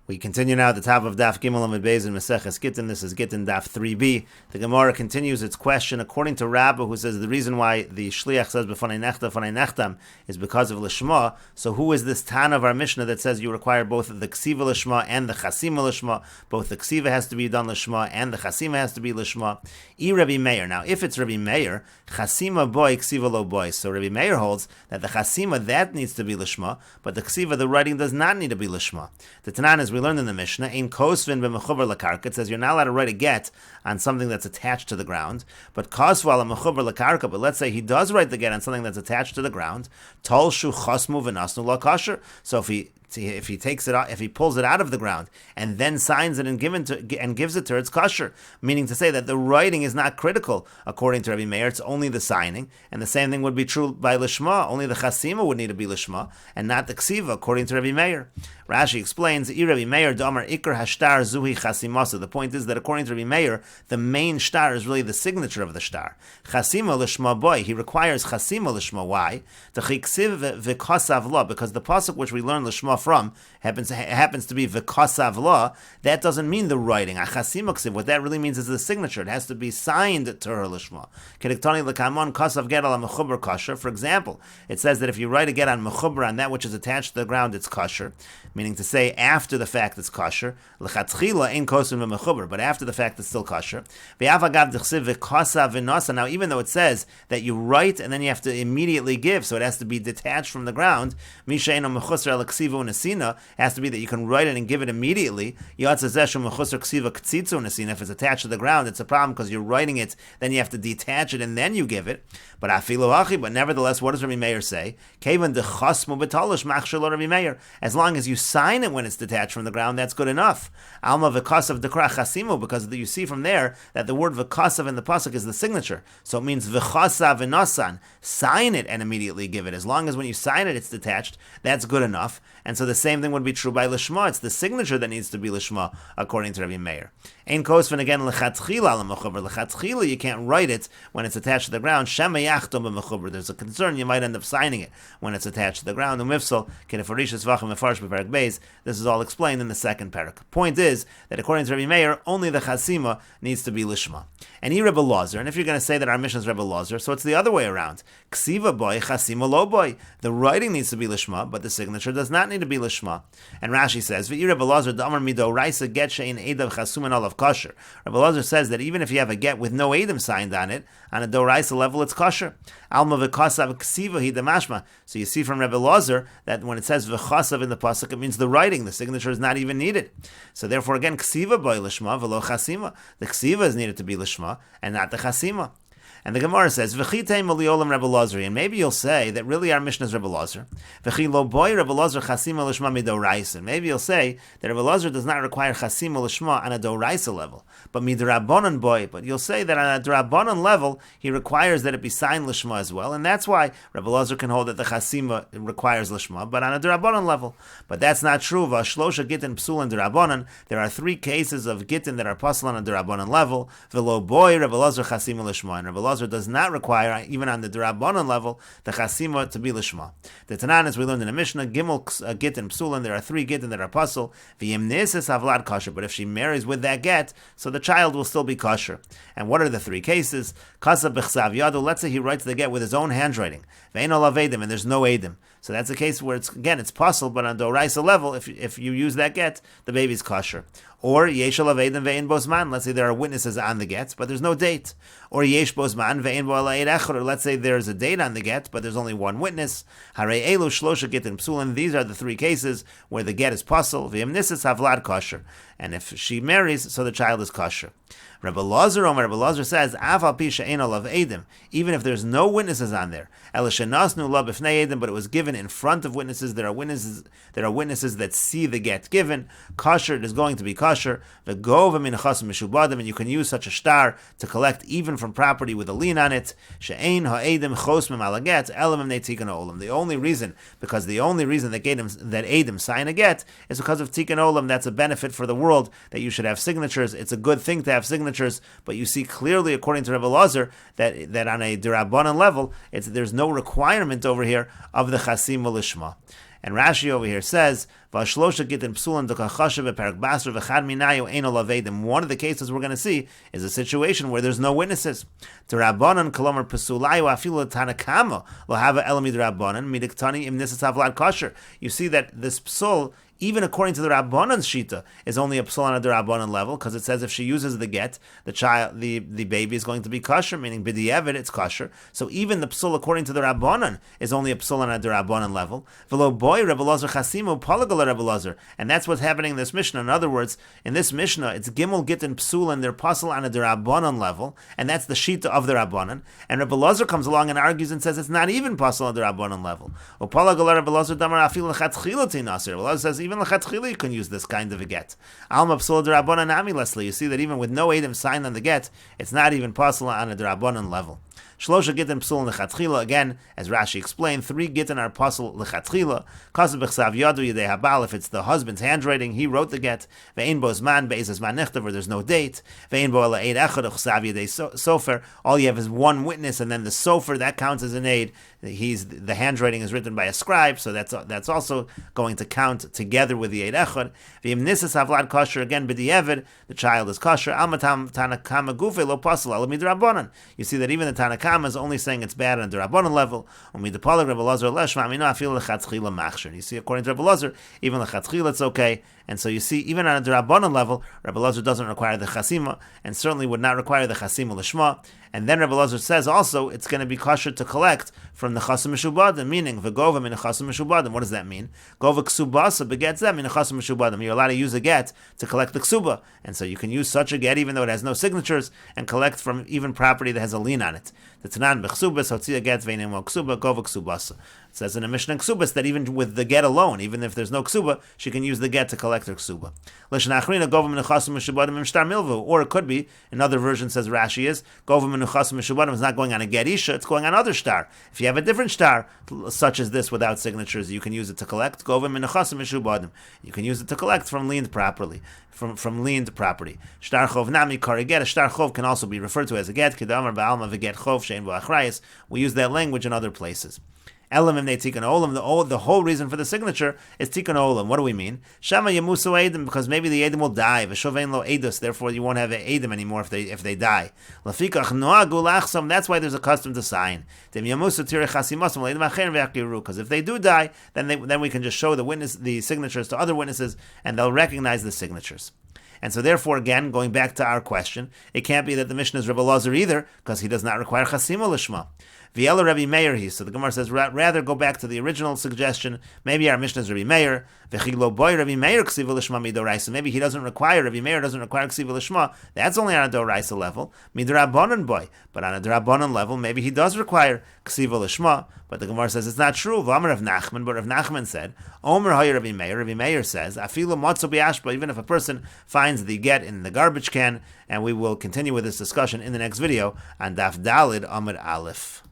We continue now at the top of Daf Gimel Amud Beis in Meseches Gittin. This is Gittin Daf 3b. The Gemara continues its question according to Rabbah, who says the reason why the Shliach says B'fanei Nechtam is because of Lishma. So who is this Tan of our Mishnah that says you require both the Ksiva Lishma and the Chasima Lishma? Both the Ksiva has to be done Lishma and the Chasima has to be Lishma. Rabbi Meir. Now, if it's Rabbi Meir, Chasima boy, Ksiva lo boy. So Rabbi Meir holds that the Chasima, that needs to be Lishma, but the Ksiva, the writing, does not need to be Lishma. The Tanan is we learned in the Mishnah, in kosvin b'mechuber lakarka, it says you're not allowed to write a get on something that's attached to the ground, but kosvu ala mechuber lakarka, but let's say he does write the get on something that's attached to the ground, tolshu chosmu v'nasnu la kasher. So if he takes it out, if he pulls it out of the ground and then signs it and gives it to her, it's kosher. Meaning to say that the writing is not critical according to Rabbi Meir. It's only the signing, and the same thing would be true by lishma. Only the chasima would need to be lishma and not the ksiva, according to Rabbi Meir. Rashi explains, Rabbi Meir damar ikar hashtar zuhi chasimasa. The point is that according to Rabbi Meir, the main shtar is really the signature of the shtar. Chasima lishma boy. He requires chasima lishma. Why? Because the pasuk which we learn lishma from happens to be v'kasav la. That doesn't mean the writing. Achasima ksiv. What that really means is the signature. It has to be signed to her lishma. Kediktani lekamon kasav get ala mechuber kasher. For example, it says that if you write a get on mechuber on that which is attached to the ground, it's kasher. Meaning to say after the fact it's kasher. Lechatchila ain't kosim v'mechuber, but after the fact it's still kasher. V'avagav d'chsiv v'kasav v'nasa. Now, even though it says that you write and then you have to immediately give, so it has to be detached from the ground. Mishaino mechusar al ksivu nesina has to be that you can write it and give it immediately. If it's attached to the ground, it's a problem because you're writing it, then you have to detach it and then you give it. But nevertheless, what does Rabbi Meir say? As long as you sign it when it's detached from the ground, that's good enough. Alma v'kasav dekra chasimu, because you see from there that the word v'kasav in the pasuk is the signature. So it means v'chasav v'nasan. Sign it and immediately give it. As long as when you sign it, it's detached, that's good enough. And so the same thing would be true by lishma. It's the signature that needs to be lishma, according to Rabbi Meir. Ein kosvin again lechatchila al mechuber. Lechatchila, you can't write it when it's attached to the ground. Shema yachtom b'mechuber. There's a concern you might end up signing it when it's attached to the ground. Umifsal kenefarishas v'achim mefarsh b'parak beis. This is all explained in the second parak. Point is that according to Rabbi Meir, only the chasima needs to be lishma. And he Rebbe Lazar. And if you're going to say that our mission is Rebbe Lazar, so it's the other way around. Ksiva boy, chasima lo boy. The writing needs to be lishma, but the signature does not need to be lishma. And Rashi says, V'ir Rebbe Lazar d'amar mido raisa get she'in edav chasuman olav kosher. Rebbe Lazar says that even if you have a get with no edim signed on it, on a doraisa level, it's kosher. Alma v'kasav ksiva hi demashma. So you see from Rebbe Lazar that when it says v'chasav in the pasuk, it means the writing. The signature is not even needed. So therefore, again, ksiva boy lishma v'lo chasima. The ksiva is needed to be lishma and not the chasima. And the Gemara says, V'chitei maliolam Rebbe Lazar. And maybe you'll say that really our mission is Rebbe Lazar. V'chi lo boy Rebbe Lazar chasima lishma midoraisa. Maybe you'll say that Rebbe Lazar does not require chasima lishma on a doraisa level, but midrabanan boy. But you'll say that on a drabanan level, he requires that it be signed lishma as well. And that's why Rebbe Lazar can hold that the chasima requires lishma, but on a drabanan level. But that's not true. V'shlosha gittin psul and drabanan. There are 3 cases of gittin that are pasul on a drabanan level. V'lo boy Rebbe Lazar chasima lishma. And Rebbe Lazar does not require, even on the Durabanan level, the Chasima to be Lishma. The Tanan, as we learned in the Mishnah, Gimel Gittin Psulan, there are 3 Gittin that are Pasul, V'yimneses Havlad Kosher, but if she marries with that get, so the child will still be kosher. And what are the 3 cases? Kasa B'chsav Yadu, let's say he writes the get with his own handwriting, Ve'en olav edim, and there's no edim. So that's a case where it's Pasul, but on Doraisa level, if you use that get, the baby's kosher. Or Yesh olav edim ve'en bosman, let's say there are witnesses on the get, but there's no date. Or Yesh bosman ve'en bo ala eid echor, let's say there's a date on the get, but there's only one witness. Harei elu shlosha gittin psulim, these are the 3 cases where the get is pasul, v'yimnisis havlad kosher. And if she marries, so the child is kosher. Rebbe Lazar says, Aval pi she'ein olav edim, even if there's no witnesses on there, ela shenasnu la b'fnei edim, but it was given in front of witnesses. There are witnesses that see the get given. Kosher, it is going to be kosher. V'gova minachas mishubadim, and you can use such a shtar to collect even from property with a lien on it. She'ein ha'edim chos mem ala get elam emnei tikkun olam. The only reason that edim sign a get is because of tikkun olam. That's a benefit for the world that you should have signatures. It's a good thing to have signatures. But you see clearly, according to Rebbe Lazar, that on a Durabanan level, there's no requirement over here of the Chasima Lishma. And Rashi over here says, Vashlosha Gittin Psulan Dokachasha Beperk Basra V'chad Minayu Eino Lavedim. One of the cases we're going to see is a situation where there's no witnesses. Rabbanan Kolomer Pesulayu Afilu Tanakama Lahava Elamid Rabbanan Midiktani Im Nisas Avlad Kosher. You see that this psul, even according to the Rabbanan's shita, is only a psul on a Rabbanan level, because it says if she uses the get, the baby is going to be kosher, meaning b'di'evid, it's kosher. So even the psul according to the Rabbanan is only a psul on a Rabbanan level. V'lo boy Rebbe Lazar chasimu palagal Rebbe Lazar, and that's what's happening in this Mishnah. In other words, in this Mishnah, it's gimel gittin psul and they're pasul on a Rabbanan level, and that's the shita of the Rabbanan. And Rebbe Lazar comes along and argues and says it's not even pasul on the Rabbanan level. O palagal Rebbe Lazar damar afil lechatchilati nasir. Rebbe Lazar says even lechatchila you can use this kind of a get. Alma psul d'Rabbanan nami lesli. You see that even with no edim signed on the get, it's not even possible on a d'Rabbanan level. Shlosha gittin psul lechatchila, again, as Rashi explained, 3 gittin are pasul lechatchila. Kasav b'chsav yadu yedei habal, if it's the husband's handwriting, he wrote the get. Ve'ein bo zman be'ezaz man nechtav, or there's no date. Ve'ein bo ala eid echad chsav yedei sofer. All you have is one witness, and then the sofer, that counts as an aid. The handwriting is written by a scribe, so that's also going to count together with the eid echad. Ve'im nisas avlad kosher, again b'di'evid, the child is kosher. Almatam tanakama gufe lo pasul ala midrabbanan. You see that even the Tanakama is only saying it's bad on the Rabbanan level. You see, according to Rebbe Lazar, even the Lechatchila it's okay. And so you see, even on the Rabbanan level, Rebbe Lazar doesn't require the Chasima, and certainly would not require the Chasima Lishma. And then Rebbe Lazar says also it's going to be kosher to collect from the Chasim Meshubadim, meaning V'gova min Chasim Meshubadim. What does that mean? Gova Ksubasa begets them min Chasim Meshubadim. You're allowed to use a get to collect the Ksuba. And so you can use such a get even though it has no signatures and collect from even property that has a lien on it. The Tanan B'Ksubas, Hotzia get Veinim Mo Ksuba, Gova Ksubasa. It says in a Mishnah in Ksubas that even with the get alone, even if there's no Ksuba, she can use the get to collect her Ksuba. Or it could be, another version says Rashi is, Gova min Chasim Meshubadim is not going on a get Isha, it's going on other star. If you have a different star, such as this without signatures, you can use it to collect. Gova min Chasim Meshubadim. You can use it to collect from liened property. From liened property. Shtar chov nami kari get. A shtar chov can also be referred to as a get. Kedamar ba'alma v'get chov shein v'achrayis. We use that language in other places. Elam imnei tikkun olam. The whole reason for the signature is tikkun olam. What do we mean? Shama yemusu edim, because maybe the edim will die. V'shovein lo edus, therefore you won't have edim anymore if they die. Lafikach noagu lachsam. That's why there's a custom to sign. Dem yemusu tirei chasimasam le'edim acher v'yakiru. Because if they do die, then we can just show the signatures to other witnesses, and they'll recognize the signatures. And so therefore, again, going back to our question, it can't be that the Mishnah is Rebbe Lazar either, because he does not require chasima lishma. V'yela Rebbe Meir, so the Gemara says, rather go back to the original suggestion, maybe our Mishnah is Rebbe Meir, v'chiglo boy Rebbe Meir ksiva lishma midoraisa, maybe he doesn't require, Rebbe Meir doesn't require ksiva lishma, that's only on a doraisa level, midrabanan boy, but on a drabanan level, maybe he does require ksiva lishma, but the Gemara says it's not true. V'amar Rav Nachman, but Rav Nachman said, Omer Hoyer Rebbe Meir says, Afilu matzo bi'ashba, even if a person finds the get in the garbage can, and we will continue with this discussion in the next video on Daf Dalid Amud Aleph.